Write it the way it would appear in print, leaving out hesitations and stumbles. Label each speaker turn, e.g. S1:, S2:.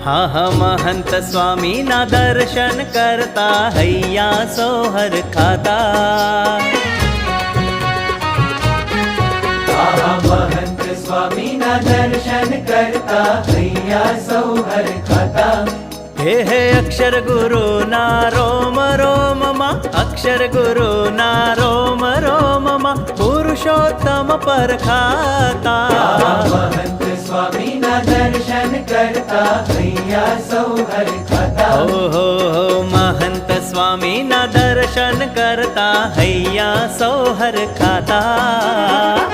S1: હા હા મહંત સ્વામીના દર્શન કરતા હૈયા સોહર ખાતા.
S2: મહંત સ્વામીના દર્શન કરતા હૈયા સોહર ખાતા.
S1: હે અક્ષર ગુરુના રોમ રોમમાં, અક્ષર ગુરુના રોમ રોમમાં પુરુષોત્તમ પરખાતા.
S2: મહંત સ્વામીના દર્શન કરતા હૈયા સોહર ખાતા.
S1: ઓહો મહંત સ્વામીના દર્શન કરતા હૈયા સોહર ખાતા.